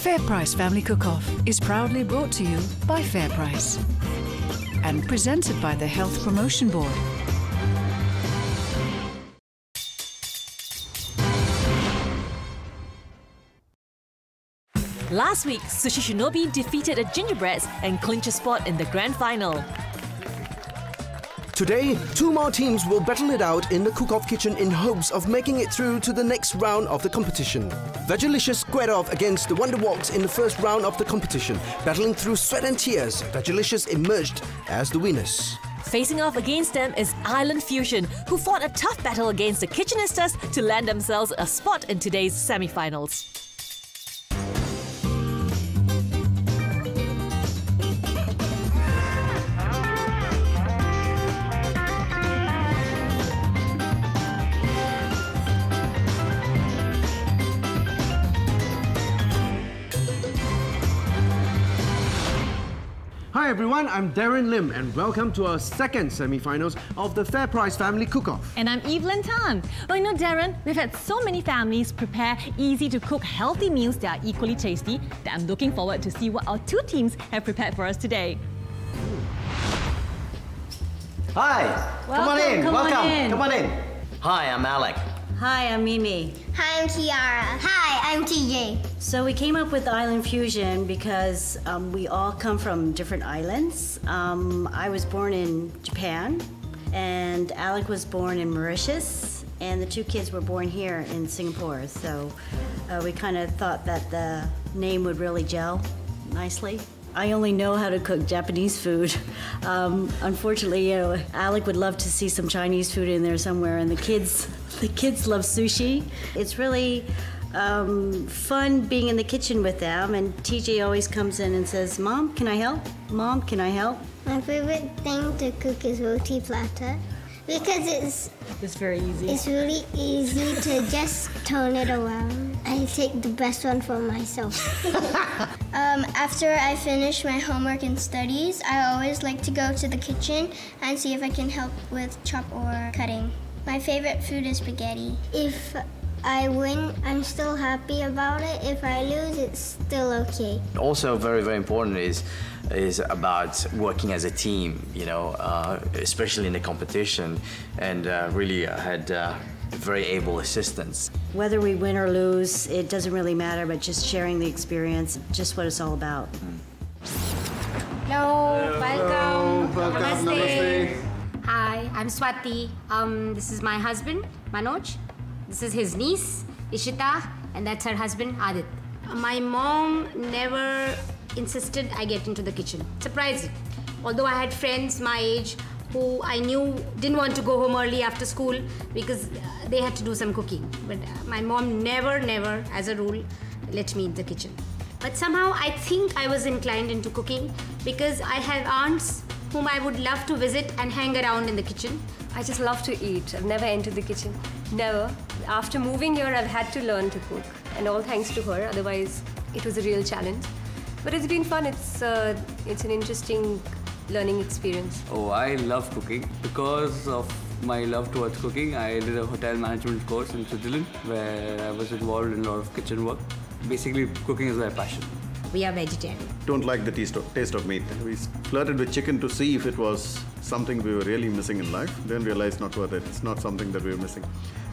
FairPrice Family Cook-Off is proudly brought to you by FairPrice and presented by the Health Promotion Board. Last week, Sushi Shinobi defeated the Gingerbreads and clinched a spot in the grand final. Today, two more teams will battle it out in the cook-off kitchen in hopes of making it through to the next round of the competition. Vegilicious squared off against the Wonder Woks in the first round of the competition. Battling through sweat and tears, Vegilicious emerged as the winners. Facing off against them is Island Fusion, who fought a tough battle against the Kitchenistas to land themselves a spot in today's semi-finals. Hi everyone, I'm Darren Lim and welcome to our second semi-finals of the FairPrice Family Cook-Off. And I'm Evelyn Tan. Well, you know, Darren, we've had so many families prepare easy-to-cook healthy meals that are equally tasty that I'm looking forward to see what our two teams have prepared for us today. Hi! Come on in! Hi, I'm Alec. Hi, I'm Mimi. Hi, I'm Kiara. Hi, I'm TJ. So we came up with Island Fusion because we all come from different islands. I was born in Japan, and Alec was born in Mauritius, and the two kids were born here in Singapore. So we kind of thought that the name would really gel nicely. I only know how to cook Japanese food. Unfortunately, you know, Alec would love to see some Chinese food in there somewhere, and the kids love sushi. It's really fun being in the kitchen with them, and TJ always comes in and says, "Mom, can I help? Mom, can I help?" My favorite thing to cook is roti platter because it's very easy. It's really easy to just turn it around. I take the best one for myself. After I finish my homework and studies, I always like to go to the kitchen and see if I can help with chop or cutting. My favorite food is spaghetti. If I win, I'm still happy about it. If I lose, it's still okay. Also very, very important is about working as a team, you know, especially in the competition, and really had very able assistants. Whether we win or lose, it doesn't really matter, but just sharing the experience, just what it's all about. Hello, welcome. Namaste. Hi, I'm Swati. This is my husband, Manoj. This is his niece, Ishita, and that's her husband, Adit. My mom never insisted I get into the kitchen. Surprising. Although I had friends my age who I knew didn't want to go home early after school because they had to do some cooking. But my mom never, as a rule, let me in the kitchen. But somehow I think I was inclined into cooking because I have aunts whom I would love to visit and hang around in the kitchen. I just love to eat. I've never entered the kitchen. Never. After moving here, I've had to learn to cook. And all thanks to her, otherwise it was a real challenge. But it's been fun. It's an interesting learning experience. Oh, I love cooking. Because of my love towards cooking, I did a hotel management course in Switzerland where I was involved in a lot of kitchen work. Basically, cooking is my passion. We are vegetarian. Don't like the taste of meat. We flirted with chicken to see if it was something we were really missing in life. Then realized not worth it. It's not something that we were missing.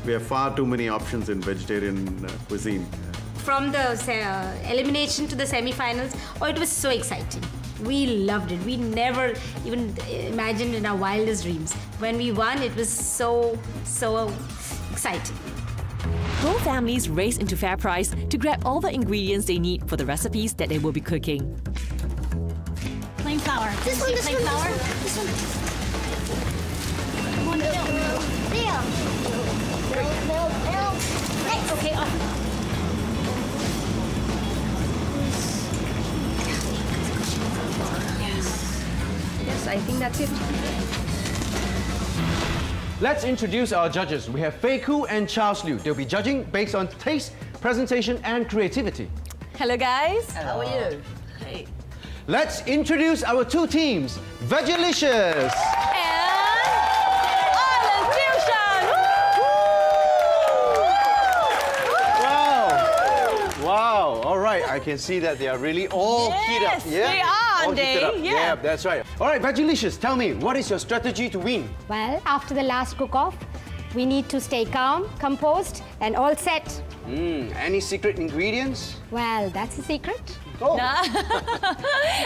We have far too many options in vegetarian cuisine. From the elimination to the semi-finals, it was so exciting. We loved it. We never even imagined in our wildest dreams. When we won, it was so exciting. Both families race into FairPrice to grab all the ingredients they need for the recipes that they will be cooking. Plain flour. This one. Come on, milk. Right. Okay, off. Yes, I think that's it. Let's introduce our judges. We have Fei Koo and Charles Liu. They'll be judging based on taste, presentation, and creativity. Hello, guys. How are you? Hey. Let's introduce our two teams, Vegilicious And Island Fusion. Wow! Wow, all right. I can see that they are really all keyed up. Yes, they are, all aren't heated they? up. Yeah. Yeah, that's right. All right, Vegilicious, tell me, what is your strategy to win? Well, after the last cook-off, we need to stay calm, composed, and all set. Any secret ingredients? Well, that's a secret. Oh.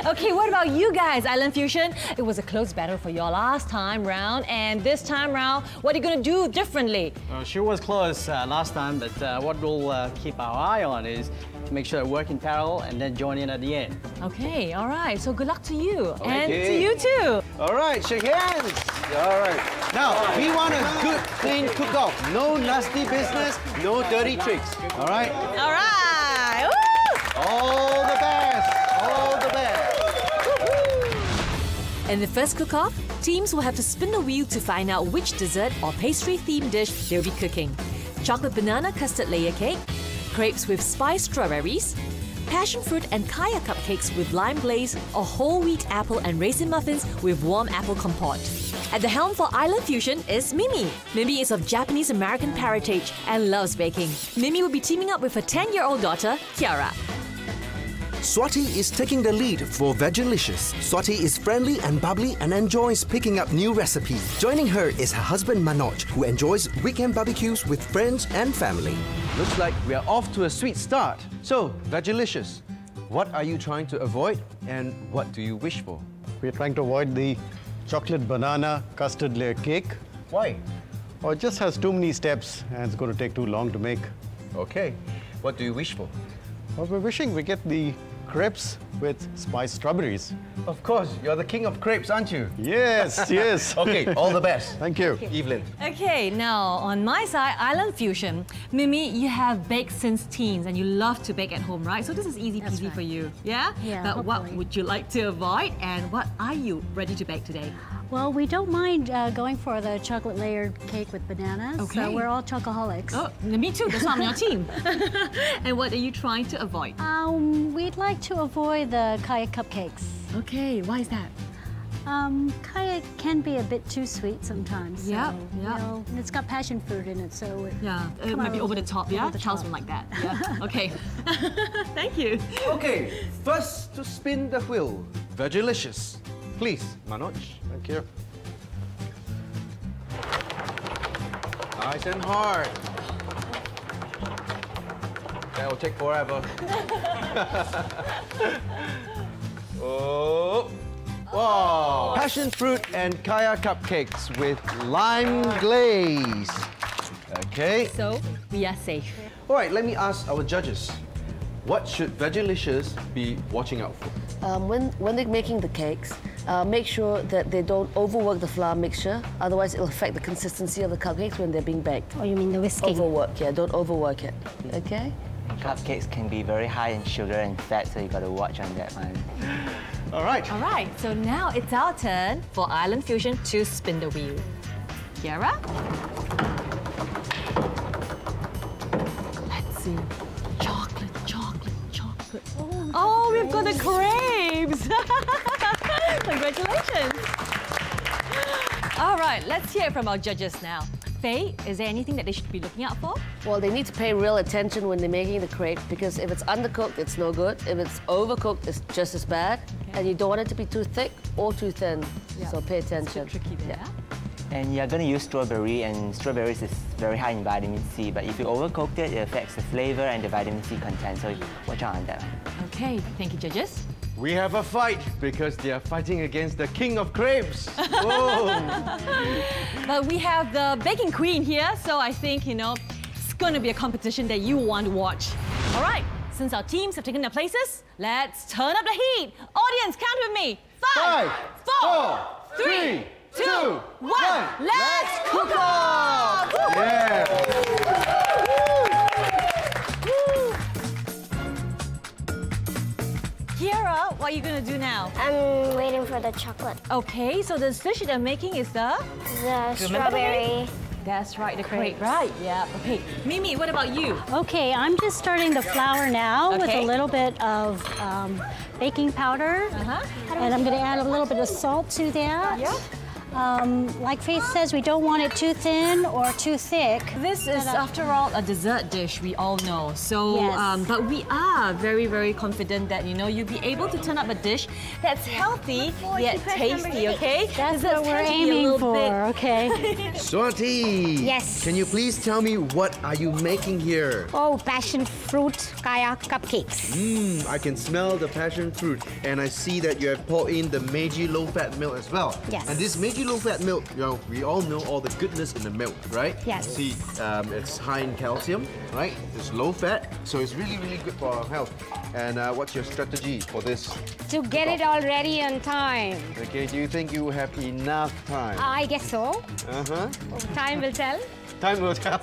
Okay, what about you guys, Island Fusion? It was a close battle for your last time round, and this time round, what are you going to do differently? She was close last time, but what we'll keep our eye on is to make sure it work in parallel and then join in at the end. Okay, all right. So good luck to you. And Okay. to you too. All right, shake hands. All right. Now, we want a good, clean cook-off. No nasty business, no dirty tricks. All right? All right. Woo! All the best. All the best. In the first cook-off, teams will have to spin the wheel to find out which dessert or pastry-themed dish they'll be cooking. Chocolate banana custard layer cake, crepes with spiced strawberries, passion fruit and kaya cupcakes with lime glaze, or whole wheat apple and raisin muffins with warm apple compote. At the helm for Island Fusion is Mimi. Mimi is of Japanese-American parentage and loves baking. Mimi will be teaming up with her 10-year-old daughter, Kiara. Swati is taking the lead for Vegilicious. Swati is friendly and bubbly and enjoys picking up new recipes. Joining her is her husband Manoj, who enjoys weekend barbecues with friends and family. Looks like we are off to a sweet start. So, Vegilicious, what are you trying to avoid and what do you wish for? We're trying to avoid the chocolate banana custard layer cake. Why? Or it just has too many steps and it's going to take too long to make. Okay. What do you wish for? Well, we're wishing we get the crepes with spiced strawberries. Of course, you're the king of crepes, aren't you? Yes, yes. Okay, all the best. Thank you. Evelyn. Okay, now on my side, Island Fusion. Mimi, you have baked since teens and you love to bake at home, right? So this is easy peasy for you, yeah? Yeah, But what hopefully. would you like to avoid and what are you ready to bake today? Well, we don't mind going for the chocolate layered cake with bananas. Okay. So we're all chocoholics. Oh, me too. That's why I'm on your team. And what are you trying to avoid? We'd like to avoid the kaya cupcakes. Okay, why is that? Kaya can be a bit too sweet sometimes. So, Yeah, you yeah. know, and it's got passion fruit in it, so it It might be over the top, yeah? the Charles top. would like that. Yeah. Okay. Thank you. Okay, first to spin the wheel, Vegilicious. Please, Manoj. Thank you. Nice and hard. That will take forever. Oh. Wow. Passion fruit and kaya cupcakes with lime glaze. Okay. So, we are safe. All right, let me ask our judges. What should Vegilicious be watching out for? When they're making the cakes, make sure that they don't overwork the flour mixture, otherwise it'll affect the consistency of the cupcakes when they're being baked. Oh, you mean the whisking? Overwork, yeah, don't overwork it, okay? Cupcakes can be very high in sugar and fat, so you got to watch on that one. All right. All right, so now it's our turn for Island Fusion to spin the wheel. Kiara? Let's see. Chocolate, chocolate, chocolate. Oh, we've got the crepes! Congratulations! All right, let's hear it from our judges now. Faye, is there anything that they should be looking out for? Well, they need to pay real attention when they're making the crepe, because if it's undercooked, it's no good. If it's overcooked, it's just as bad. And you don't want it to be too thick or too thin, so pay attention. Tricky there. And you're going to use strawberry, and strawberries is very high in vitamin C, but if you overcook it, it affects the flavor and the vitamin C content, so watch out on that one. Okay, thank you, judges. We have a fight because they are fighting against the king of crepes. Whoa. But we have the baking queen here, so I think, you know, it's going to be a competition that you want to watch. All right, since our teams have taken their places, let's turn up the heat. Audience, count with me. 5, 4, 3, 2, 1. Let's cook off! Yeah. Kiara, what are you going to do now? I'm waiting for the chocolate. Okay, so the dish that I'm making is the strawberry. That's right, the crepe, right? Yeah, okay. Mimi, what about you? Okay, I'm just starting the flour now with a little bit of baking powder. And I'm going to add a little bit of salt to that. Like Faith says, we don't want it too thin or too thick. This is, after all, a dessert dish, we all know. So, Yes. but we are very, very confident that, you'll be able to turn up a dish that's healthy yet tasty, okay? That's Desserts what we're tend to be a aiming little for, bit- okay? Swati! Yes. Can you please tell me what are you making here? Oh, passion fruit kaya cupcakes. I can smell the passion fruit, and I see that you have poured in the Meiji low-fat milk as well. Yes. And this Meiji low-fat milk, we all know all the goodness in the milk, right? Yes. See, it's high in calcium, right? It's low-fat, so it's really, really good for our health. And what's your strategy for this? To get it all ready on time. Okay, do you think you have enough time? I guess so. Uh-huh. Time will tell. Time will tell.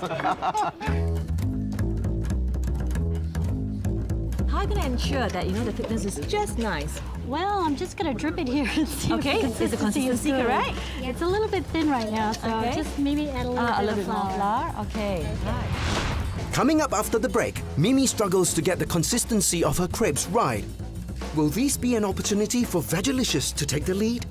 How are you going to ensure that, the thickness is just nice? Well, I'm just going to drip it here and see Okay, if the is the consistency good. correct? It's a little bit thin right now, so Okay. just maybe add a little bit more flour. Okay. Coming up after the break, Mimi struggles to get the consistency of her crepes right. Will this be an opportunity for Vegalicious to take the lead?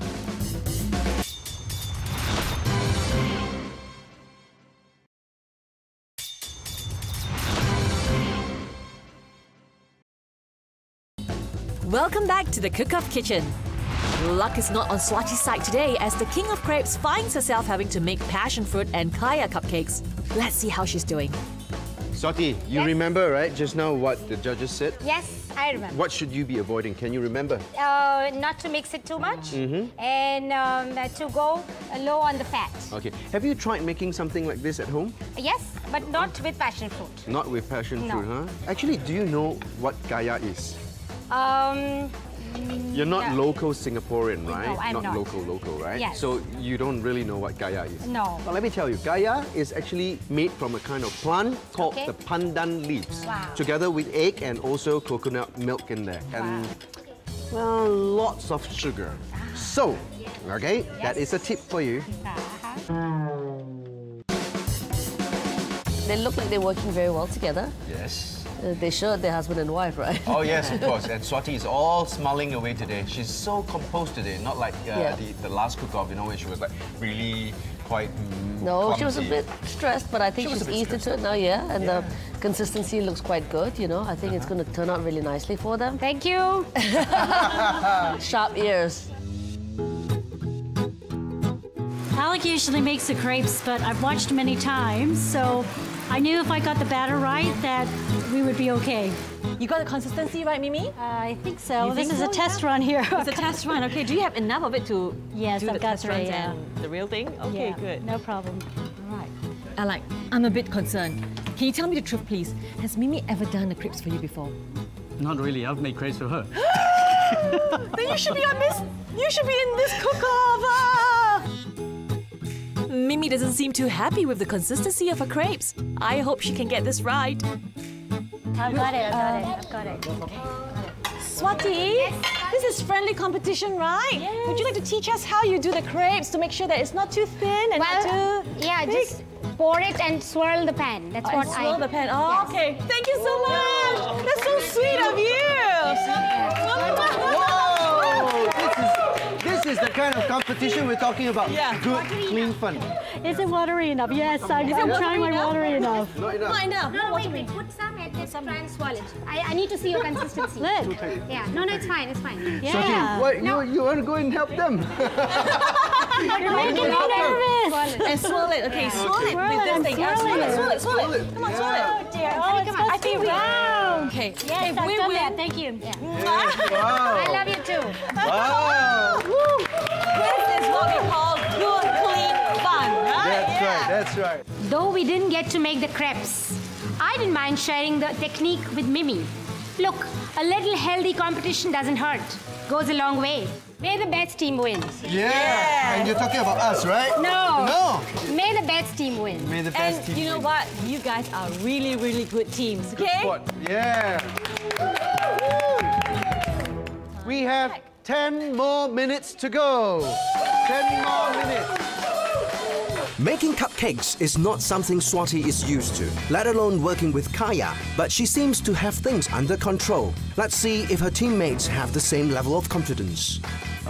Welcome back to the Cook-Off Kitchen. Luck is not on Swati's side today as the king of crepes finds herself having to make passion fruit and kaya cupcakes. Let's see how she's doing. Swati, you remember, right, just now what the judges said? Yes, I remember. What should you be avoiding? Can you remember? Not to mix it too much and to go low on the fat. Okay. Have you tried making something like this at home? Yes, but not with passion fruit. Not with passion No. fruit, huh? Actually, do you know what kaya is? You're not no. local Singaporean, right? No, I'm not. Local, right? Yes. So you don't really know what kaya is? No. But let me tell you, kaya is actually made from a kind of plant called the pandan leaves. Wow. Together with egg and also coconut milk in there. And, well, lots of sugar. So, okay, that is a tip for you. They look like they're working very well together. Yes. They should, they're husband and wife, right? Oh yes, of course. And Swati is all smiling away today. She's so composed today, not like the last cook-off, where she was like really quite No, she was a clumsy. bit stressed, but I think she's eased into it now, and the consistency looks quite good, I think it's going to turn out really nicely for them. Thank you. Sharp ears. Alec usually makes the crepes, but I've watched many times, so I knew if I got the batter right that we would be okay. You got the consistency right, Mimi? I think so. You This think is a so? test Yeah. run here. It's a test run. Okay, do you have enough of it to Yes, do I've the got test three, runs yeah. and the real thing? Okay, Yeah, good. no problem. All right. Alec, I'm a bit concerned. Can you tell me the truth, please? Has Mimi ever done the crepes for you before? Not really. I've made crepes for her. Then you should be on this. You should be in this cook-off. Mimi doesn't seem too happy with the consistency of her crepes. I hope she can get this right. I've got it, I've got it. Swati, this is friendly competition, right? Yes. Would you like to teach us how you do the crepes to make sure that it's not too thin and not too yeah, thick? just pour it and swirl the pan. That's what I swirl the pan. Oh, okay. Thank you so much. That's so sweet of you. This is the kind of competition we're talking about. Yeah. Good, clean fun. Is it watery enough? Yes, I'm trying my watery enough. Not enough. Not enough. No, wait. Put some and just try and swirl it. I need to see your consistency. Look. Yeah. No, it's fine. It's fine. Yeah. What, you want to go and help them? You're making me nervous. And swirl it. Okay, swirl it Swirl with it, this I'm thing. swirling it. Swirl it. Come on, swirl it. Oh dear. Oh, it's supposed to be round. Okay. Yes, if I've we done win, that. Thank you. I love you too. Wow. this is what we call good, clean fun, right? That's right. Though we didn't get to make the crepes, I didn't mind sharing the technique with Mimi. Look, a little healthy competition doesn't hurt. Goes a long way. May the best team win. Yeah. And you're talking about us, right? No. No. May the best team win. May the best And team you know win. what? You guys are really, really good teams, Good okay? spot. Yeah. We have 10 more minutes to go. 10 more minutes. Making cupcakes is not something Swati is used to, let alone working with Kaya, but she seems to have things under control. Let's see if her teammates have the same level of confidence.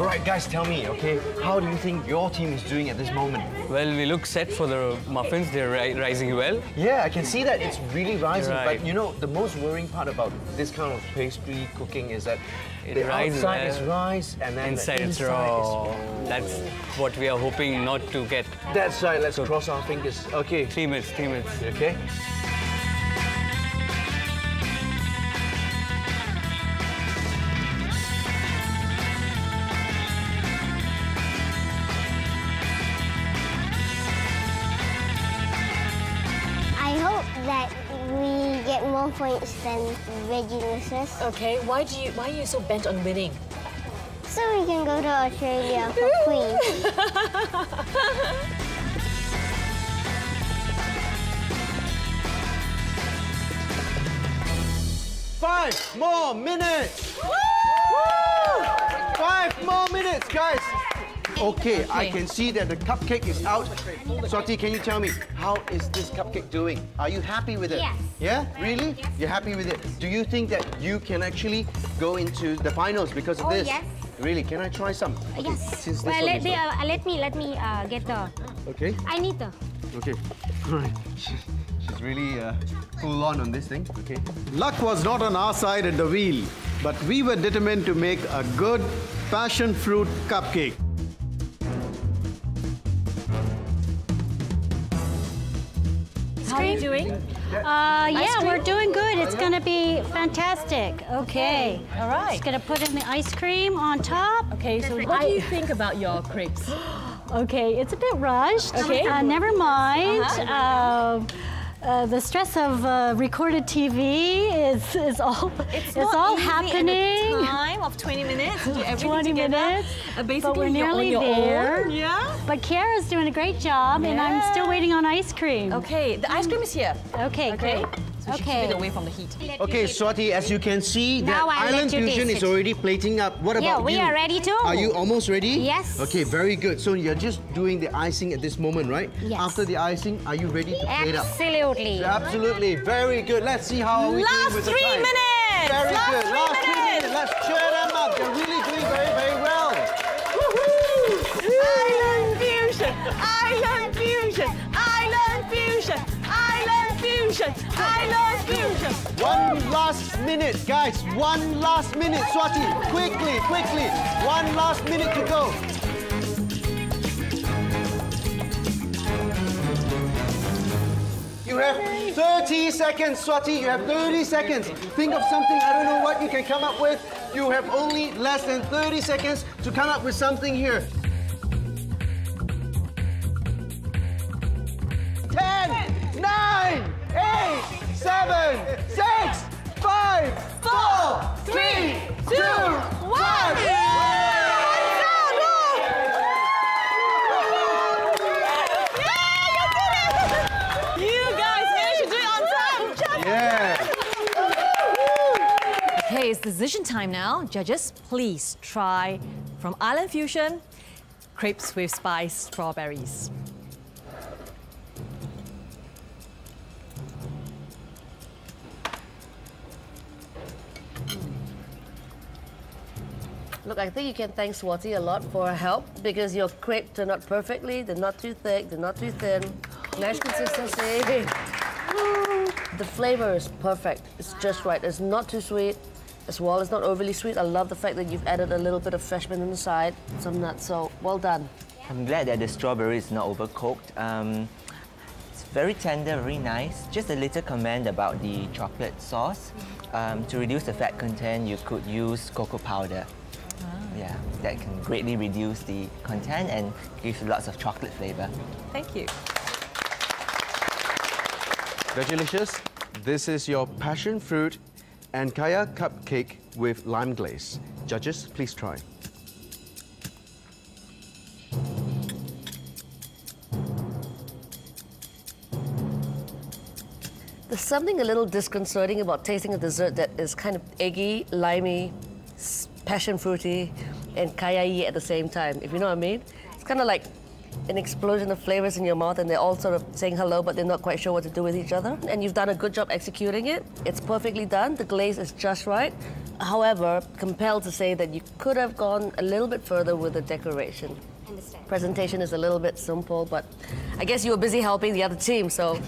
All right, guys, tell me, okay, how do you think your team is doing at this moment? Well, we look set for the muffins. They're rising well. Yeah, I can see that it's really rising. Right. But you know, the most worrying part about this kind of pastry cooking is that the rises outside is rice and then inside the it's inside raw. is raw. That's what we are hoping not to get. That's right. Let's cross our fingers. Okay. 3 minutes. 3 minutes. Okay. I hope that we get more points than Veggielicious. Okay, why are you so bent on winning? So we can go to Australia for free. 5 more minutes! Woo! 5 more minutes, guys! Okay, I can see that the cupcake is out. Swati, can you tell me, how is this cupcake doing? Are you happy with it? Yes. Yeah? Really? Yes. You're happy with it? Do you think that you can actually go into the finals because of this? Yes. Really? Can I try some? Yes. Since this Well, one is let me get the. Okay. I need the. Okay. All right. She's really full on this thing. Okay. Luck was not on our side at the wheel, but we were determined to make a good passion fruit cupcake. How are you doing? Yeah, we're doing good. It's going to be fantastic. Okay. All right. Just going to put in the ice cream on top. Okay, so what do you think about your crepes? Okay, it's a bit rushed. Okay. Never mind. The stress of recorded TV is all It's all easy happening. in a time of 20 minutes to do everything 20 together. minutes. Basically, But we're you're on nearly your there. own. Yeah. But Kiara's doing a great job, and I'm still waiting on ice cream. Okay, the ice cream is here. Okay, great. So she keep it away from the heat. Okay, Swati, as you can see, Now that I'll let Island you Fusion taste is it. already plating up. What about Yeah, you? we are ready too. Are you almost ready? Yes. Okay, very good. So you're just doing the icing at this moment, right? Yes. After the icing, are you ready to plate up? Absolutely. Absolutely. Very good. Let's see how we Last doing with the 3 time. minutes! Very Last good. 3 Last 3 minutes! minutes. Let's cheer them up. They're really doing very, very well. Island Fusion! Island Fusion! Island Fusion! Island Fusion! Island Fusion! One last minute, guys. One last minute. Swati, quickly, quickly. One last minute to go. You have 30 seconds, Swati. You have 30 seconds. Think of something. I don't know what you can come up with. You have only less than 30 seconds to come up with something here. 10, 9, 8, 7, 6, 5, 4, 3, 2, 1. Okay, it's decision time now. Judges, please try from Island Fusion, crepes with spiced strawberries. Look, I think you can thank Swati a lot for her help because your crepe turned out perfectly. They're not too thick, they're not too thin. Nice consistency. The flavor is perfect. It's just right. It's not too sweet as well. It's not overly sweet. I love the fact that you've added a little bit of fresh mint on the side, some nuts. So well done. I'm glad that the strawberry is not overcooked. It's very tender, very nice. Just a little comment about the chocolate sauce. To reduce the fat content, you could use cocoa powder. Yeah, that can greatly reduce the content and give lots of chocolate flavor. Thank you. Veggielicious, this is your passion fruit and kaya cupcake with lime glaze. Judges, please try. There's something a little disconcerting about tasting a dessert that is kind of eggy, limey, passion fruity, and kaya-y at the same time, if you know what I mean. It's kind of like an explosion of flavors in your mouth and they're all sort of saying hello, but they're not quite sure what to do with each other. And you've done a good job executing it. It's perfectly done. The glaze is just right. however, compelled to say that you could have gone a little bit further with the decoration. Understand. Presentation is a little bit simple, but I guess you were busy helping the other team, so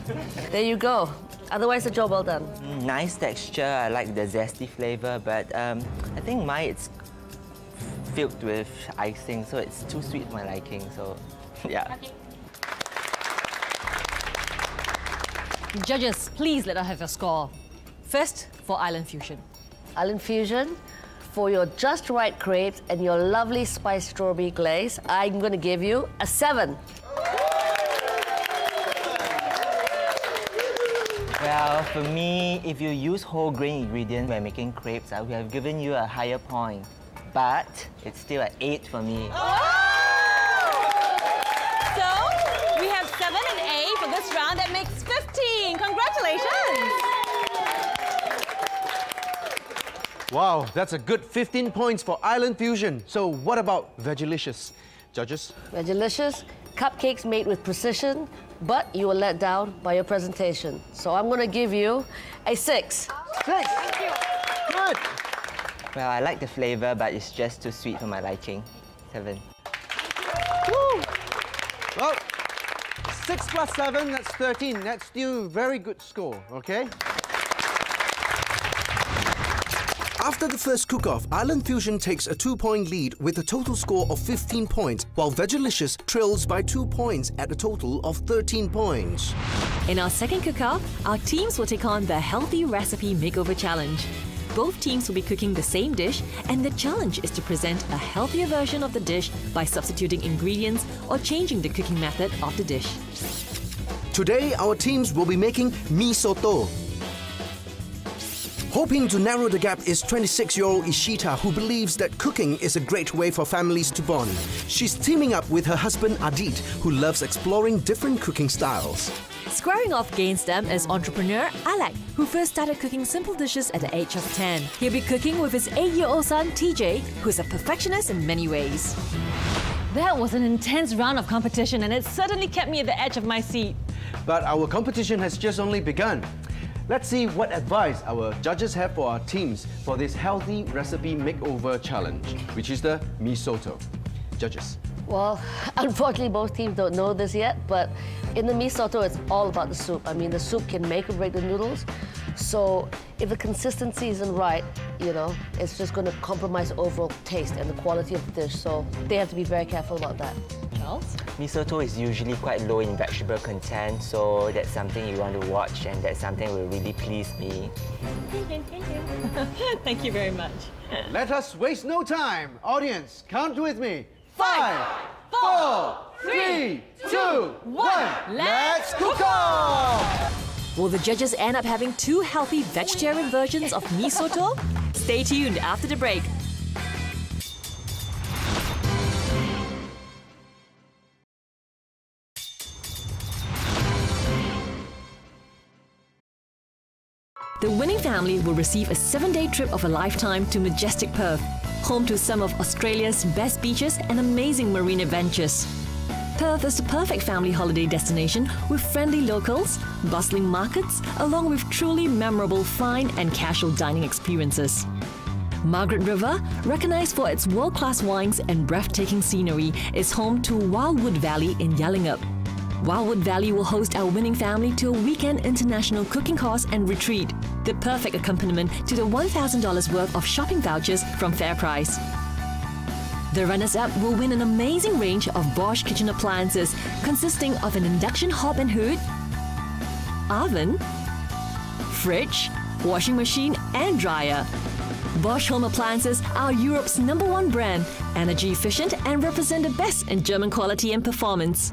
there you go. Otherwise, the job well done. Nice texture. I like the zesty flavor, but I think mine it's filled with icing, so it's too sweet for my liking. So, yeah. Okay. Judges, please let us have your score. First, for Island Fusion. Island Fusion, for your just right crepes and your lovely spiced strawberry glaze, I'm going to give you a 7. Well, for me, if you use whole grain ingredients when making crepes, I would have given you a higher point. But it's still an 8 for me. So, we have 7 and 8 for this round. That makes 15. Congratulations! Wow, that's a good 15 points for Island Fusion. So what about Vegilicious? Judges? Vegilicious, cupcakes made with precision, but you were let down by your presentation. So I'm going to give you a 6. 6! Thank you. Good! Well, I like the flavor, but it's just too sweet for my liking. 7. Woo! Well, 6 plus 7, that's 13. That's still a very good score, okay? After the first cook-off, Island Fusion takes a 2-point lead with a total score of 15 points, while Vegilicious trails by 2 points at a total of 13 points. In our second cook-off, our teams will take on the Healthy Recipe Makeover Challenge. Both teams will be cooking the same dish, and the challenge is to present a healthier version of the dish by substituting ingredients or changing the cooking method of the dish. Today, our teams will be making mee soto. Hoping to narrow the gap is 26-year-old Ishita, who believes that cooking is a great way for families to bond. She's teaming up with her husband Adit, who loves exploring different cooking styles. Squaring off against them is entrepreneur Alec, who first started cooking simple dishes at the age of 10. He'll be cooking with his 8-year-old son TJ, who's a perfectionist in many ways. That was an intense round of competition, and it certainly kept me at the edge of my seat. But our competition has just only begun. Let's see what advice our judges have for our teams for this Healthy Recipe Makeover Challenge, which is the mee soto. Judges. Well, unfortunately, both teams don't know this yet, but in the mee soto, it's all about the soup. I mean, the soup can make or break the noodles. So if the consistency isn't right, you know, it's just going to compromise overall taste and the quality of the dish. So they have to be very careful about that. Charles? Mee soto is usually quite low in vegetable content, so that's something you want to watch, and that's something will really please me. Thank you very much. Let us waste no time. Audience, count with me. 5, 4, 3, 2, 1. Let's cook off! Will the judges end up having 2 healthy vegetarian versions of mee soto? Stay tuned after the break. The winning family will receive a 7-day trip of a lifetime to majestic Perth, home to some of Australia's best beaches and amazing marine adventures. Perth is the perfect family holiday destination with friendly locals, bustling markets, along with truly memorable fine and casual dining experiences. Margaret River, recognized for its world-class wines and breathtaking scenery, is home to Wildwood Valley in Yallingup. Wildwood Valley will host our winning family to a weekend international cooking course and retreat, the perfect accompaniment to the $1,000 worth of shopping vouchers from FairPrice. The runners-up will win an amazing range of Bosch kitchen appliances consisting of an induction hob and hood, oven, fridge, washing machine and dryer. Bosch Home Appliances are Europe's #1 brand, energy efficient and represent the best in German quality and performance.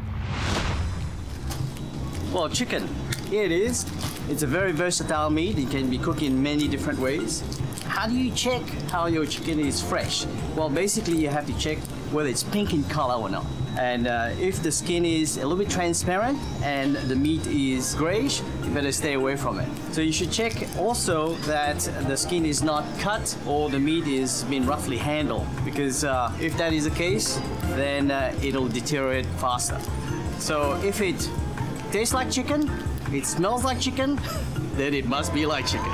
Well, chicken. Here it is. It's a very versatile meat. It can be cooked in many different ways. How do you check how your chicken is fresh? Well, basically you have to check whether it's pink in color or not. And if the skin is a little bit transparent and the meat is grayish, you better stay away from it. So you should check also that the skin is not cut or the meat is been roughly handled, because if that is the case, then it'll deteriorate faster. So if it tastes like chicken, it smells like chicken, then it must be like chicken.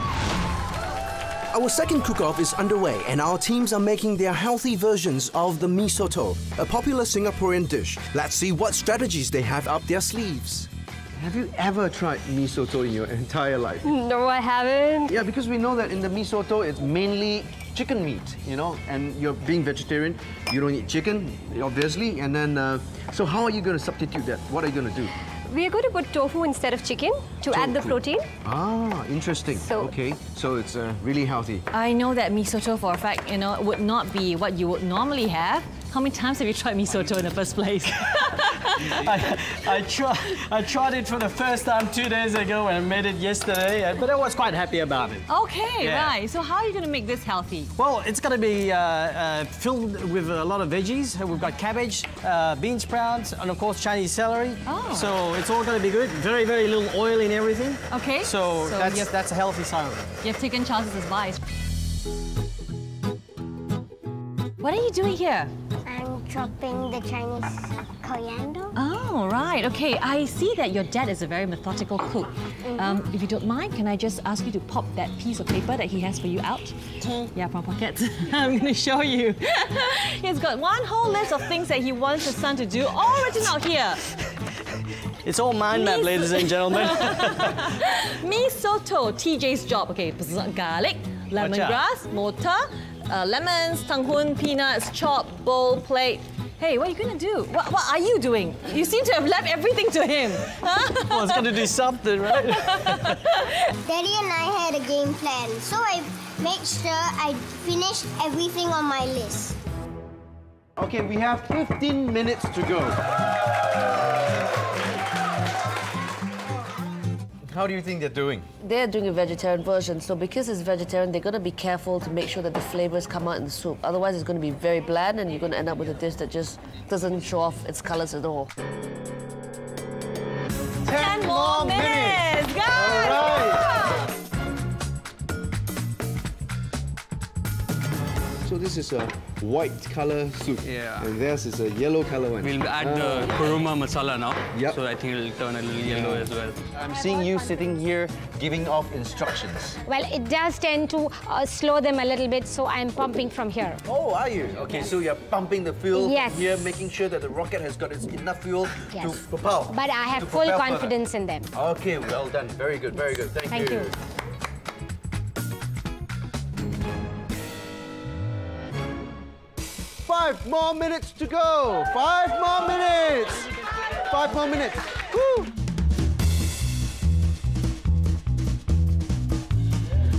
Our second cook-off is underway and our teams are making their healthy versions of the mee soto, a popular Singaporean dish. Let's see what strategies they have up their sleeves. Have you ever tried mee soto in your entire life? No, I haven't. Yeah, because we know that in the mee soto, it's mainly chicken meat, you know, and you're being vegetarian, you don't eat chicken, obviously, and then, so how are you going to substitute that? What are you going to do? We are going to put tofu instead of chicken to add the protein. Ah, interesting. Okay, so it's really healthy. I know that mee soto for a fact, you know, would not be what you would normally have. How many times have you tried mee soto in the first place? I tried it for the first time 2 days ago and I made it yesterday, but I was quite happy about it. Okay, right. So how are you going to make this healthy? Well, it's going to be filled with a lot of veggies. We've got cabbage, bean sprouts, and of course Chinese celery. Oh. So it's all going to be good. Very, very little oil in everything. Okay. So that's a healthy side of it. You have taken Charles' advice. What are you doing here? I'm chopping the Chinese coriander. Oh, right. Okay, I see that your dad is a very methodical cook. If you don't mind, can I just ask you to pop that piece of paper that he has for you out? Okay. Yeah, from pockets. I'm going to show you. He's got one whole list of things that he wants his son to do, all written out here. It's all mind map, ladies and gentlemen. Mee soto, TJ's job. Okay, garlic, lemongrass, mortar, lemons, tanghun, peanuts, chop, bowl, plate. Hey, what are you going to do? What are you doing? You seem to have left everything to him. Well, it's going to do something, right? Daddy and I had a game plan, so I made sure I finished everything on my list. Okay, we have 15 minutes to go. How do you think they're doing? They're doing a vegetarian version, so because it's vegetarian, they're going to be careful to make sure that the flavors come out in the soup. Otherwise, it's going to be very bland and you're going to end up with a dish that just doesn't show off its colors at all. 10 more minutes, guys! All right. So this is a white color soup. Yeah. And theirs is a yellow color one. We'll add the kuruma masala now. Yep. So I think it'll turn a little yellow as well. I'm seeing you sitting here giving off instructions. Well, it does tend to slow them a little bit, so I'm pumping from here. Oh, are you? Okay, so you're pumping the fuel Yes. from here, making sure that the rocket has got enough fuel to propel. But I have full confidence in them. Okay, well done. Very good, very good. Thank you. 5 more minutes to go. 5 more minutes. 5 more minutes. Woo.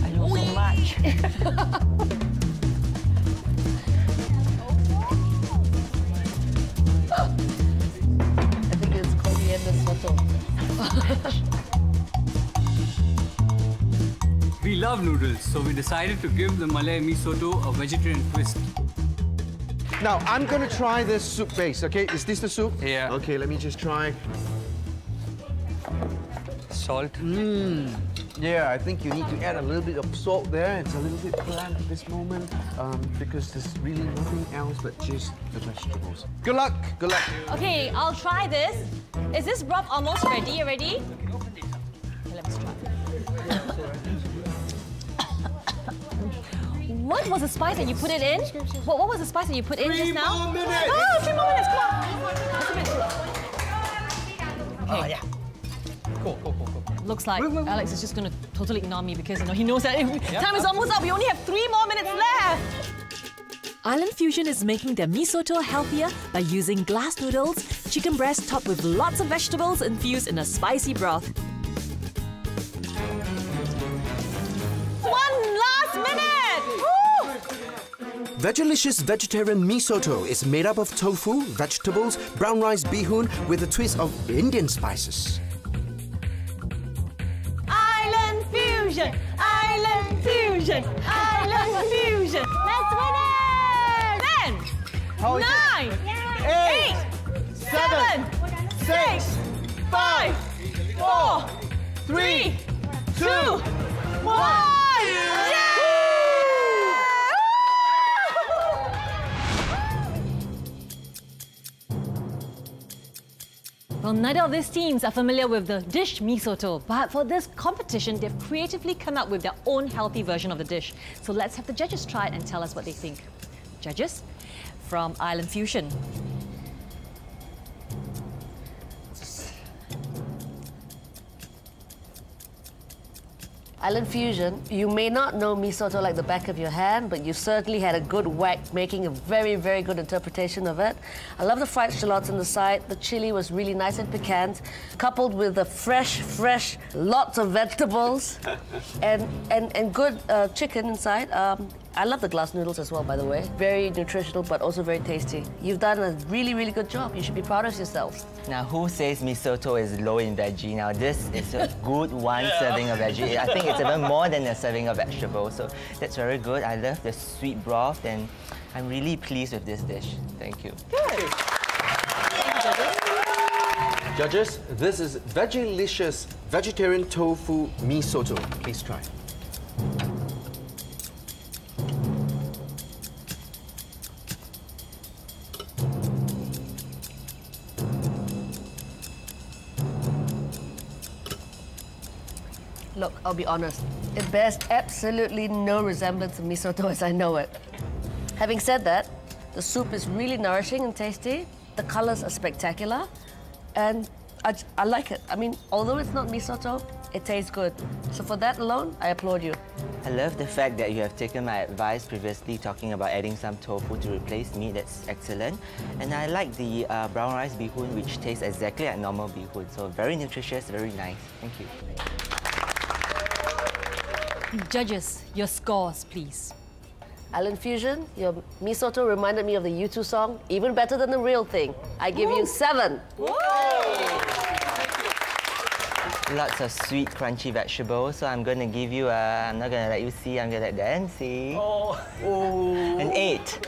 I know so much. I think it's coriander soto. We love noodles, so we decided to give the Malay mee soto a vegetarian twist. Now, I'm going to try this soup base, okay? Is this the soup? Yeah. Okay, let me just try. Salt. Yeah, I think you need to add a little bit of salt there. It's a little bit bland at this moment because there's really nothing else but just the vegetables. Good luck. Good luck. Okay, I'll try this. Is this broth almost ready already? Okay, let's try. What was the spice that you put it in? What was the spice that you put in just now? 3 more minutes! Oh, 3 more minutes, come on! Oh, yeah. Cool. Looks like Alex is just going to totally ignore me because he knows that time is almost up. We only have 3 more minutes left. Island Fusion is making their mee soto healthier by using glass noodles, chicken breast topped with lots of vegetables infused in a spicy broth. 1 last minute! Vegalicious vegetarian mee soto is made up of tofu, vegetables, brown rice bihun with a twist of Indian spices. Island Fusion! Island Fusion! Island Fusion! Let's win it! 10, 9, 8, 7, 6, 5, 4, 3, 2, 1! Yay! Well, neither of these teams are familiar with the dish mee soto, but for this competition, they've creatively come up with their own healthy version of the dish. So let's have the judges try it and tell us what they think. Judges from Island Fusion. Island Fusion, you may not know mee soto like the back of your hand, but you certainly had a good whack making a very, very good interpretation of it. I love the fried shallots on the side. The chili was really nice and piquant, coupled with the fresh, lots of vegetables and good chicken inside. I love the glass noodles as well, by the way. Very nutritional, but also very tasty. You've done a really, really good job. You should be proud of yourselves. Now, who says mee soto is low in veggie? Now, this is a good one serving of veggie. I think it's even more than a serving of vegetables, so that's very good. I love the sweet broth, and I'm really pleased with this dish. Thank you. Good. Judges, this is Vegilicious Vegetarian Tofu Mee Soto. Please try. Look, I'll be honest. It bears absolutely no resemblance to mee soto as I know it. Having said that, the soup is really nourishing and tasty. The colors are spectacular. And I like it. I mean, although it's not mee soto, it tastes good. So for that alone, I applaud you. I love the fact that you have taken my advice previously talking about adding some tofu to replace meat. That's excellent. And I like the brown rice bee hoon, which tastes exactly like normal bee hoon. So very nutritious, very nice. Thank you. Judges, your scores, please. Island Fusion, your mee soto reminded me of the U2 song, even better than the real thing. I give you 7. Lots of sweet, crunchy vegetables, so I'm going to give you a... I'm not going to let you see, I'm going to let Dan see. An 8. So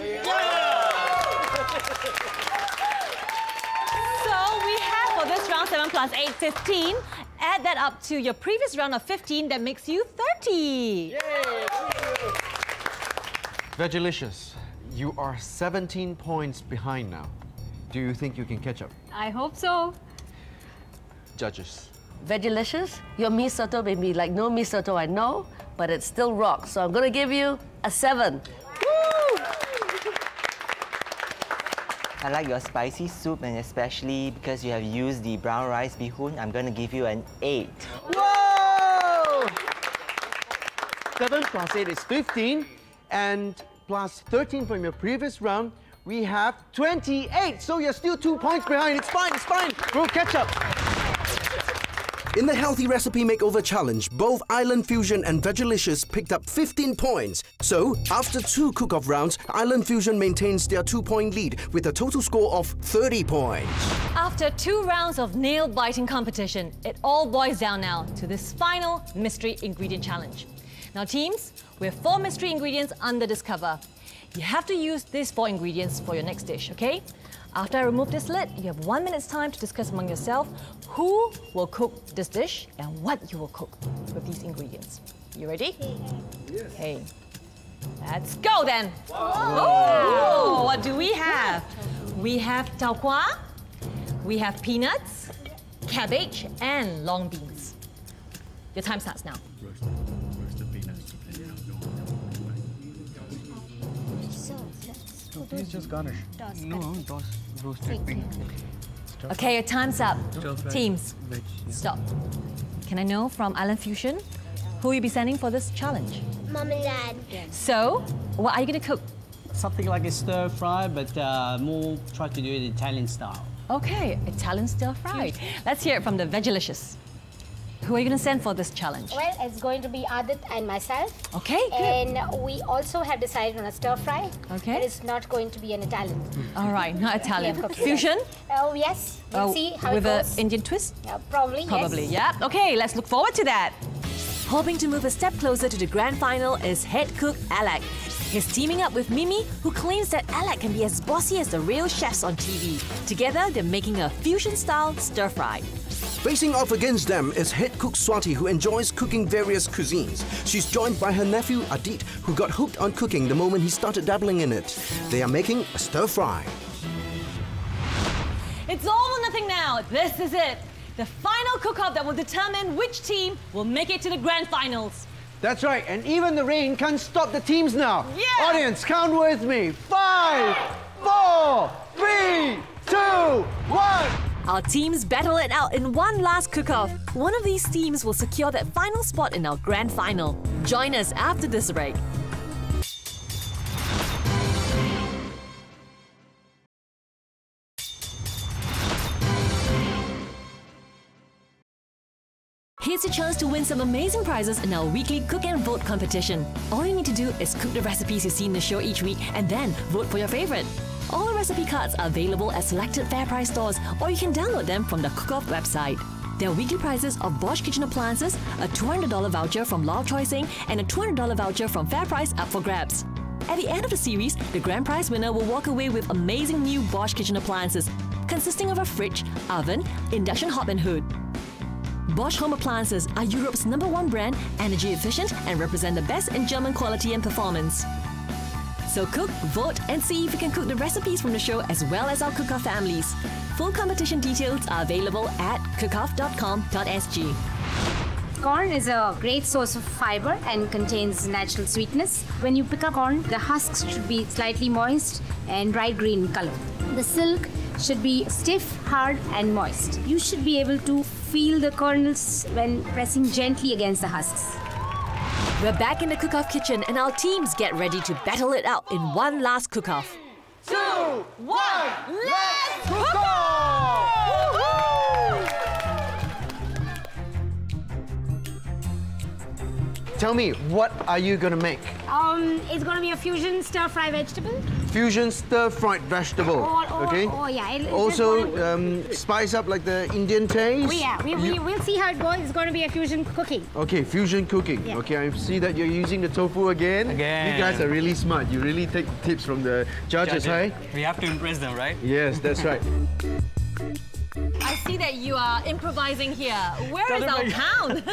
we have for this round 7 plus 8, 15. Add that up to your previous round of 15, that makes you 30. Vegilicious, you are 17 points behind now. Do you think you can catch up? I hope so. Judges. Vegilicious, your mee soto may be like no mee soto I know, but it still rocks. So I'm going to give you a 7. I like your spicy soup, and especially because you have used the brown rice bee hoon, I'm going to give you an 8. Whoa! 7 plus 8 is 15, and plus 13 from your previous round, we have 28. So you're still 2 points behind. It's fine, it's fine. We'll catch up. In the Healthy Recipe Makeover Challenge, both Island Fusion and Vegilicious picked up 15 points. So, after 2 cook-off rounds, Island Fusion maintains their 2-point lead with a total score of 30 points. After 2 rounds of nail-biting competition, it all boils down now to this final mystery ingredient challenge. Now teams, we have 4 mystery ingredients under this cover. You have to use these 4 ingredients for your next dish, okay? After I remove this lid, you have 1 minute's time to discuss among yourself who will cook this dish and what you will cook with these ingredients. You ready? Yes. Okay. Let's go then. Oh, what do we have? We have tau kwa, we have peanuts, cabbage, and long beans. Your time starts now. Roasted peanuts. Please just garnish. No, toss roasted peanuts. Okay, your time's up. Stir-fried Teams, veg, yeah. stop. Can I know from Island Fusion who will you be sending for this challenge? Mom and Dad. So, what are you going to cook? Something like a stir fry, but more try to do it Italian style. Okay, Italian stir-fried. Let's hear it from the Vegilicious. Who are you going to send for this challenge? Well, it's going to be Adit and myself. Okay, good. And we also have decided on a stir fry. Okay. It is not going to be an Italian. All right, not Italian. Yeah, Fusion? Oh, yes. We'll see how with it goes. an Indian twist? Probably, Probably, yes. yeah. Okay, let's look forward to that. Hoping to move a step closer to the grand final is head cook Alec. He's teaming up with Mimi, who claims that Alec can be as bossy as the real chefs on TV. Together, they're making a fusion-style stir-fry. Facing off against them is head cook Swati, who enjoys cooking various cuisines. She's joined by her nephew Adit, who got hooked on cooking the moment he started dabbling in it. They are making a stir-fry. It's all or nothing now. This is it. The final cook-off that will determine which team will make it to the grand finals. That's right, and even the rain can't stop the teams now. Yeah. Audience, count with me. 5, 4, 3, 2, 1. Our teams battle it out in one last cook-off. One of these teams will secure that final spot in our grand final. Join us after this break. Here's your chance to win some amazing prizes in our weekly Cook and Vote competition. All you need to do is cook the recipes you see in the show each week and then vote for your favorite. All the recipe cards are available at selected FairPrice stores, or you can download them from the Cook-Off website. There are weekly prizes of Bosch kitchen appliances, a $200 voucher from Lau Choi Sing, and a $200 voucher from FairPrice up for grabs. At the end of the series, the grand prize winner will walk away with amazing new Bosch kitchen appliances, consisting of a fridge, oven, induction hob and hood. Bosch home appliances are Europe's #1 brand, energy efficient, and represent the best in German quality and performance. So cook, vote, and see if you can cook the recipes from the show as well as our cook-off families. Full competition details are available at cookoff.com.sg. Corn is a great source of fiber and contains natural sweetness. When you pick up corn, the husks should be slightly moist and bright green in color. The silk should be stiff, hard, and moist. You should be able to feel the kernels when pressing gently against the husks. We're back in the cook-off kitchen and our teams get ready to battle it out in one last cook-off. 2, 1, let's cook off! Tell me, what are you gonna make? It's gonna be a fusion stir-fry vegetable. Fusion stir-fried vegetable. Okay. Also, spice up like the Indian taste. We'll see how it goes. It's gonna be a fusion cooking. Okay, fusion cooking. Yeah. Okay, I see that you're using the tofu again. You guys are really smart. You really take tips from the judges, right? We have to impress them, right? Yes, that's right. I see that you are improvising here. Where is our pounder?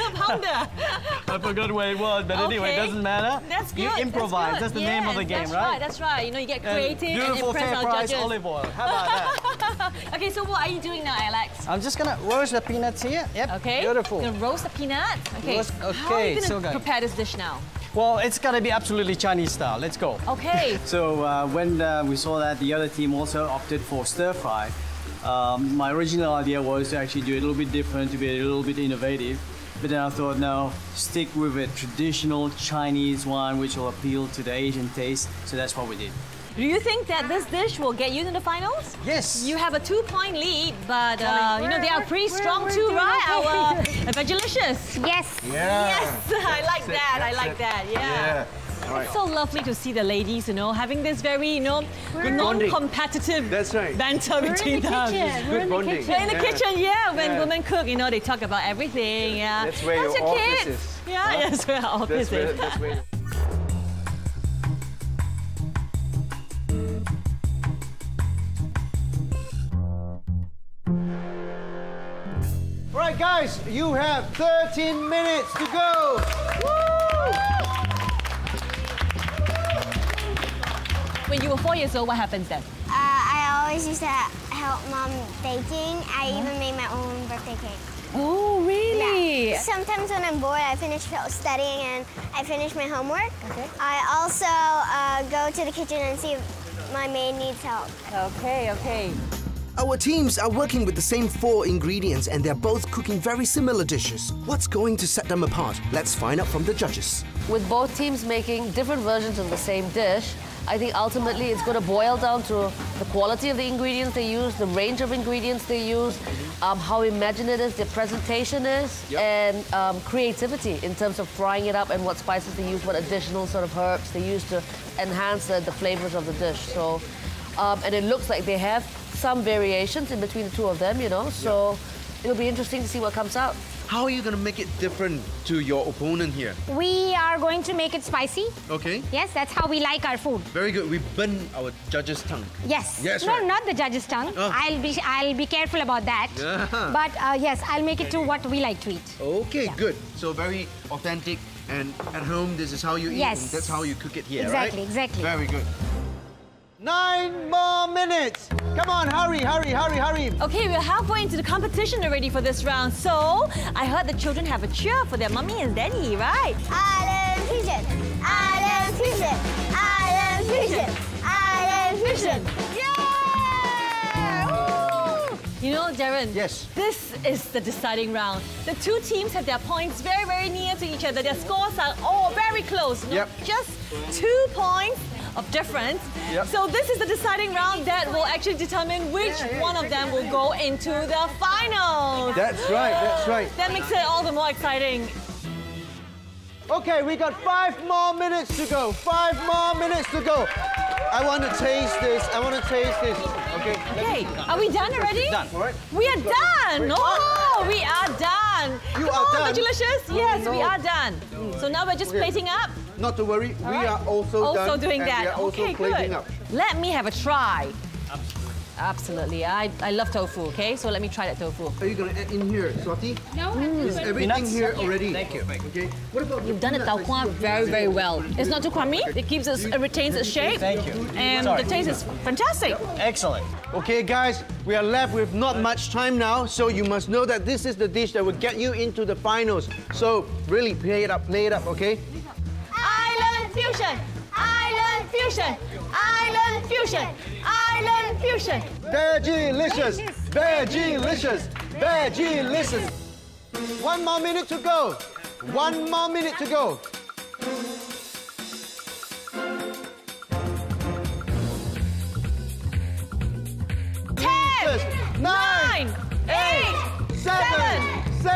I forgot where it was, but anyway, it doesn't matter. That's good. You improvise. That's the name of the game, right? That's right. You know, you get creative and beautiful impress our FairPrice judges. olive oil. How about that? Okay, so what are you doing now, Alex? I'm just gonna roast the peanuts here. Yep. Okay. Beautiful. You're gonna roast the peanuts. Okay. How are you gonna prepare this dish now? Well, it's gonna be absolutely Chinese style. Let's go. Okay. So when we saw that the other team also opted for stir fry, my original idea was to actually do it a little bit different, to be a little bit innovative. But then I thought, no, stick with a traditional Chinese one, which will appeal to the Asian taste. So that's what we did. Do you think that this dish will get you to the finals? Yes. You have a 2-point lead, but you know they are pretty strong too, right? Our Vegelicious. Yes. Yeah. Yes, I like that. I like that. Yeah. All right. It's so lovely to see the ladies, you know, having this very, you know, non-competitive banter between them. Good bonding. They're in the kitchen, yeah. When women cook, you know, they talk about everything. Yeah. That's where How's your office kids? is. Yeah, Huh? that's where our office is. That's where. All right, guys, you have 13 minutes to go. When you were 4 years old, what happens then? I always used to help Mom baking. I even made my own birthday cake. Oh, really? Yeah. Sometimes when I'm bored, I finish studying and I finish my homework. Okay. I also go to the kitchen and see if my maid needs help. Okay, okay. Our teams are working with the same 4 ingredients and they're both cooking very similar dishes. What's going to set them apart? Let's find out from the judges. With both teams making different versions of the same dish, I think ultimately it's going to boil down to the quality of the ingredients they use, the range of ingredients they use, how imaginative their presentation is, and creativity in terms of frying it up and what spices they use, what additional sort of herbs they use to enhance the flavors of the dish. So, and it looks like they have some variations in between the two of them, you know, so it'll be interesting to see what comes out. How are you going to make it different to your opponent here? We are going to make it spicy. Okay. Yes, that's how we like our food. Very good. We burn our judge's tongue. Yes. Yes, no, right. not the judge's tongue. Oh. I'll be careful about that. Yeah. But yes, I'll make it to what we like to eat. Okay, good. So very authentic, and at home this is how you eat. Yes. And that's how you cook it here, Exactly, right? exactly. Very good. 9 more minutes. Come on, hurry, hurry, hurry, hurry. Okay, we're halfway into the competition already for this round. So, I heard the children have a cheer for their mummy and daddy, right? Island Fusion! Island Fusion! Island Fusion! Island Fusion! Yeah! Woo! You know, Darren, yes. This is the deciding round. The two teams have their points very, very near to each other. Their scores are all very close. You know, Yep. Just 2 points of difference. Yep. So this is the deciding round that will actually determine which one of them will go into the finals. That's right, that's right. That makes it all the more exciting. Okay, we got 5 more minutes to go. 5 more minutes to go. I want to taste this. I want to taste this. Okay. Okay, are we done already? Done. All right. We are done. Oh, we are done. You Come are on, done? Vegilicious. Yes, No. we are done. So now we're just Okay. plating up. Not to worry, All we right. are also done. doing and that. We are also Okay, plating good. up. Let me have a try. Absolutely. I love tofu, okay? So let me try that tofu. Are you going to add in here, Swati? No. Is everything here already? Thank you. Okay. What about You've done it tau kwa very, very well. It's not too crummy. It keeps it retains its shape. Thank you. And Sorry. the taste is fantastic. Excellent. Okay, guys, we are left with not much time now, so you must know that this is the dish that will get you into the finals. So really play it up, okay? Island Fusion! Island Fusion! Island Fusion! Island Fusion! Vegilicious! Vegilicious! Vegilicious! 1 more minute to go. 1 more minute to go. Ten, 9, 8, 7, 6,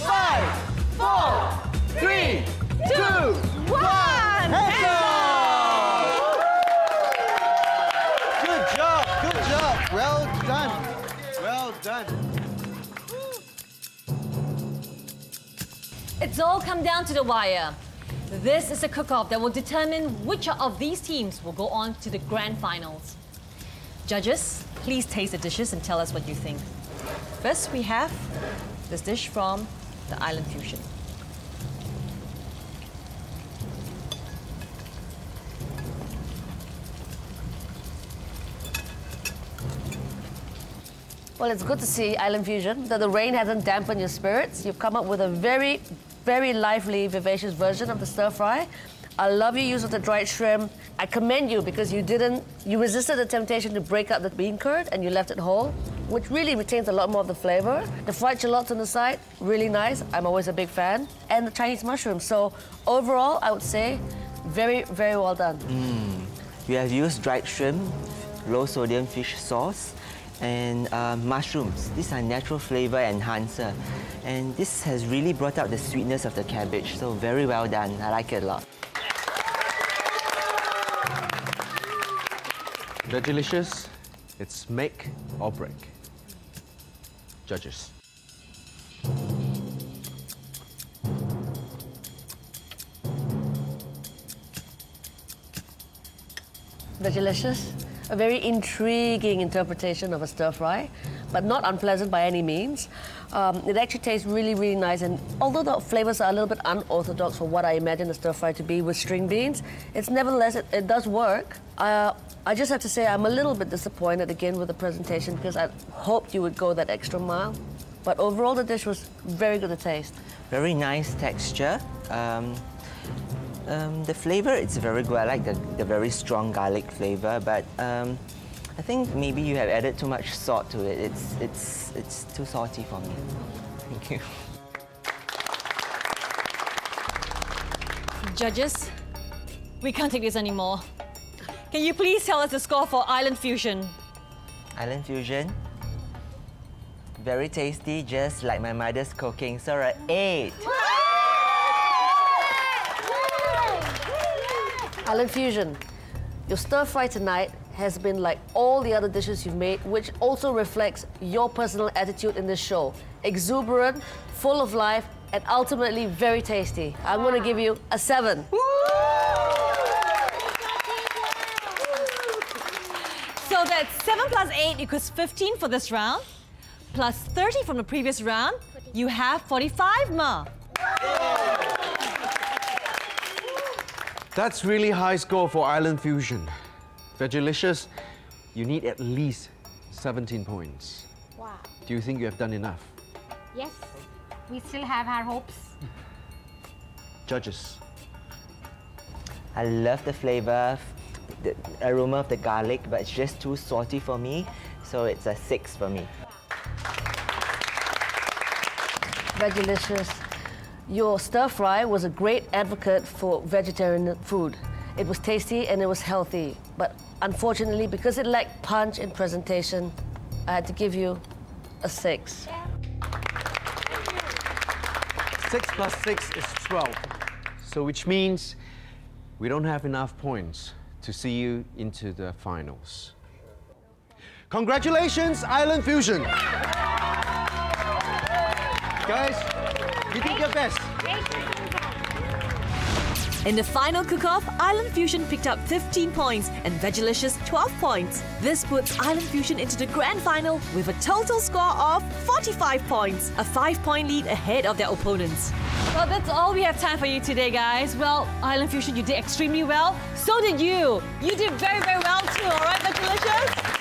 5, 4, 3, 2, 1. Hands up! Good job, good job. Well done. Well done. It's all come down to the wire. This is a cook-off that will determine which of these teams will go on to the grand finals. Judges, please taste the dishes and tell us what you think. First, we have this dish from the Island Fusion. Well, it's good to see, Island Fusion, that the rain hasn't dampened your spirits. You've come up with a very, very lively, vivacious version of the stir fry. I love your use of the dried shrimp. I commend you because you resisted the temptation to break up the bean curd and you left it whole, which really retains a lot more of the flavor. The fried shallots on the side, really nice. I'm always a big fan. And the Chinese mushrooms. So overall, I would say very, very well done. We have used dried shrimp, low-sodium fish sauce, and mushrooms. These are natural flavor enhancer. And this has really brought out the sweetness of the cabbage. So very well done. I like it a lot. Vegilicious, it's make or break. Judges. Vegilicious, a very intriguing interpretation of a stir fry, but not unpleasant by any means. It actually tastes really, really nice, and although the flavors are a little bit unorthodox for what I imagine a stir fry to be with string beans, it's nevertheless, it does work. I just have to say I'm a little bit disappointed again with the presentation because I hoped you would go that extra mile. But overall, the dish was very good to taste. Very nice texture. The flavor, it's very good. I like the very strong garlic flavor, but I think maybe you have added too much salt to it. It's too salty for me. Thank you. Judges, we can't take this anymore. Can you please tell us the score for Island Fusion? Island Fusion. Very tasty, just like my mother's cooking. So an 8. Island Fusion, your stir fry tonight has been like all the other dishes you've made, which also reflects your personal attitude in this show. Exuberant, full of life, and ultimately very tasty. I'm going to give you a 7. So that's 7 plus 8 equals 15 for this round, plus 30 from the previous round. You have 45 more. That's really high score for Island Fusion. Vegilicious, You need at least 17 points. Wow. Do you think you have done enough? Yes, we still have our hopes. Judges. I love the flavor, the aroma of the garlic, but it's just too salty for me, so it's a 6 for me. Vegalicious. Your stir fry was a great advocate for vegetarian food. It was tasty and it was healthy, but unfortunately, because it lacked punch in presentation, I had to give you a 6. 6 plus 6 is 12. So which means we don't have enough points to see you into the finals. Congratulations, Island Fusion! Guys, you did your best. In the final cook-off, Island Fusion picked up 15 points and Vegalicious 12 points. This puts Island Fusion into the grand final with a total score of 45 points, a 5-point lead ahead of their opponents. Well, that's all we have time for you today, guys. Well, Island Fusion, you did extremely well. So did you. You did very, very well too, all right, Vegalicious?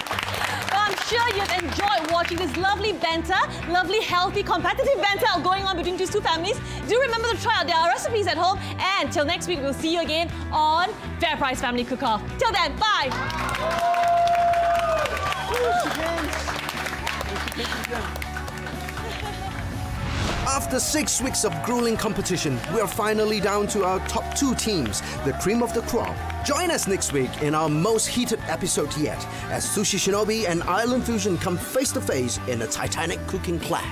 Well, I'm sure you've enjoyed watching this lovely banter, lovely, healthy, competitive banter going on between these two families. Do remember to try out their recipes at home. And till next week, we'll see you again on FairPrice Family Cook-Off. Till then, bye! After 6 weeks of grueling competition, we are finally down to our top 2 teams, the cream of the crop. Join us next week in our most heated episode yet, as Sushi Shinobi and Island Fusion come face to face in a titanic cooking clash.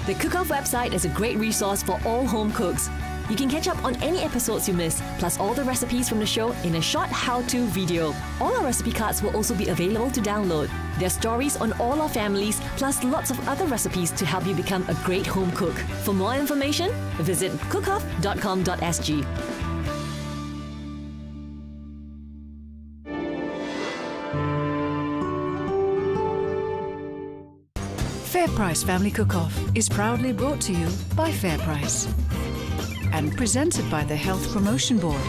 The Cook-Off website is a great resource for all home cooks. You can catch up on any episodes you missed, plus all the recipes from the show in a short how-to video. All our recipe cards will also be available to download. There are stories on all our families, plus lots of other recipes to help you become a great home cook. For more information, visit cookoff.com.sg. FairPrice Family Cook-Off is proudly brought to you by FairPrice and presented by the Health Promotion Board.